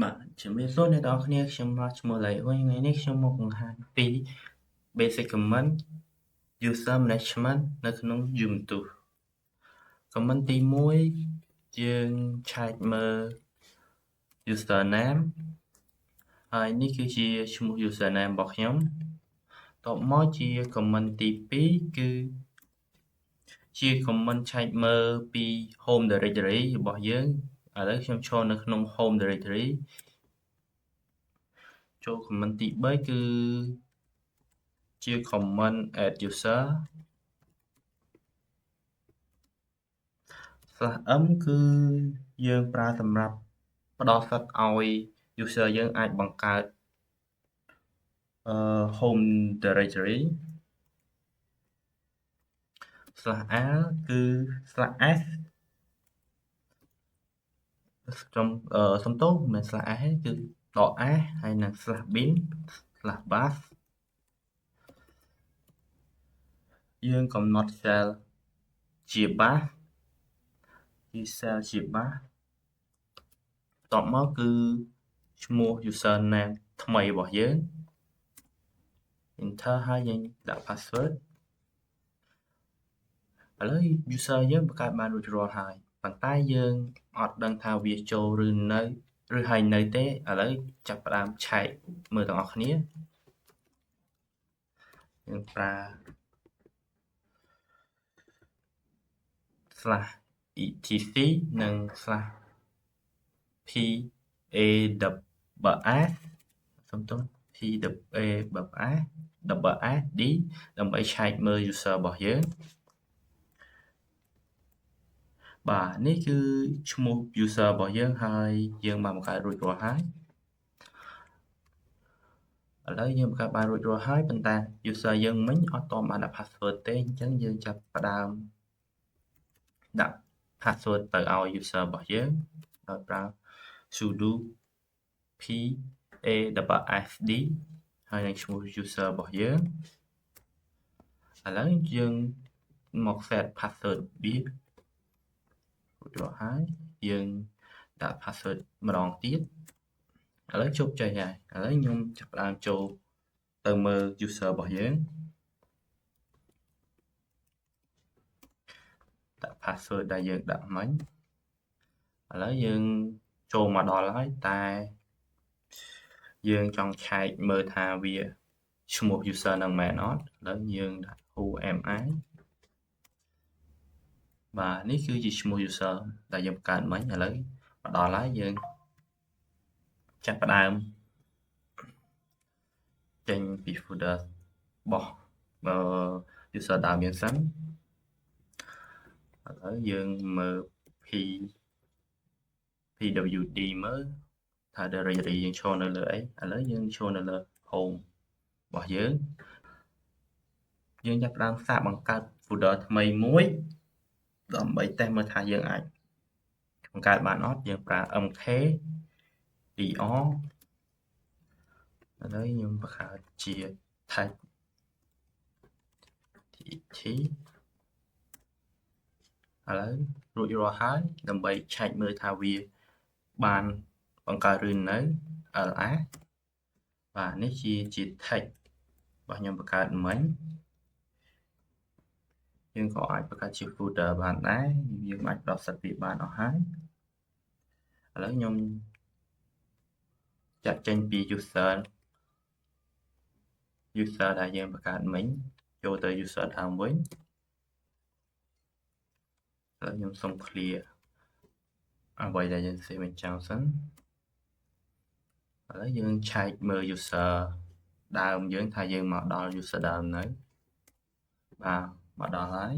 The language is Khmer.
បាទជំរាបសួរអ្នកនរគ្នាខ្ញុំមកឈ្មោះឡៃវិញថ្ងៃនេះខ្ញុំមកបង្ហាញពី Basic Command User Management នៅក្នុង Ubuntu Command ទី1យើងឆែកមើល Username ហើយនេះគឺជាឈ្មោះ Username របស់ខ្ញុំតបមកជា Command ទី2គឺជា Command ឆែកមើលពី Home Directory របស់យើងឥឡូវខ្ញុំឈរនៅក្នុង Home Directory ចូល command ទី3គឺជា command add user /m គឺយើងប្រើសម្រាប់ផ្ដល់សិទ្ធិឲ្យ user យើងអាចបង្កើតhome directory /l គឺ /s សំទោសមិនមែន /s គឺដក s ហើយនិង /bin /bash យើងកំណត់ cell ជា bash គឺ cell ជា bash តបមកគឺឈ្មោះ username ថ្មីរបស់យើង enter ហើយយើងដាក់ password ឥឡូវ user យើងបង្កើតបានរួចរាល់ហើយប៉ុន្តែយើងអត់ដឹងថាវាចូលឬនៅឬហើយនៅទេឥឡូវចាប់ផ្ដើមឆែកមើលទាំងអស់គ្នាយើងប្រើ /etc និង /paws សំទោស paws d ដើម្បីឆែកមើល user របស់យើងបាទនេះគឺឈ្មោះ user របស់យើងហើយយើងបានបង្កើតរួចរាល់ហើយឥឡូវយើងបង្កើតបានរួចរាល់ហើយប៉ុន្តែ user យើងមិញអត់ទាន់បានដាក់ password ទេអញ្ចឹងយើងចាប់ផ្ដើមដាក់ password ទៅឲ្យ user របស់យើងដោយប្រើ sudo pasd ហើយនឹងឈ្មោះ user របស់យើងឥឡូវយើងមក set password វារួចរាល់ហើយយើងដាក់ password ម្ដងទៀតឥឡូវជោគជ័យហើយឥឡូវខ្ញុំចាប់ផ្ដើមចូលទៅមើល user របស់យើងដាក់ password ដែលយើងដាក់មិញឥឡូវយើងចូលមកដល់ហើយតែយើងចង់ឆែកមើលថាវាឈ្មោះ user នឹងមែនអត់ឥឡូវយើងដាក់ who am I បាទនេះគឺជាឈ្មោះ user ដែលយើងបង្កើតមិញឥឡូវមកដល់ហើយយើងចាប់ផ្ដើមចេញពី folder របស់ user ដើមយើងសិនឥឡូវយើងមើល pwd មើលថា directory យើងឈរនៅលើអីឥឡូវយើងឈរនៅលើ home របស់យើងចាប់ផ្ដើមសាកបង្កើត folder ថ្មីមួយដើម្បីតេស្តមើលថាយើងអាចបង្កើតបានអត់យើងប្រើ mk dir ឥឡូវខ្ញុំបង្កើតជា tag tt ឥឡូវរួចរាល់ហើយដើម្បីឆែកមើលថាវាបានបង្កើតឬនៅ ls បាទនេះជា tag របស់ខ្ញុំបង្កើតមិញយើងក៏អាចបង្កើតជា folder បានដែរយើងអាចផ្ដល់សិទ្ធិវាបានអស់ហើយឥឡូវខ្ញុំចាក់ចេញពី user ដែលយើងបង្កើតមិញចូលទៅ user ដើមវិញឥឡូវខ្ញុំសុំ clear អ្វីដែលយើងសេវបញ្ចោលសិនឥឡូវយើងឆែកមើល user ដើមយើងថាយើងមកដល់ user ដើមនៅបាទមកដល់ហើយ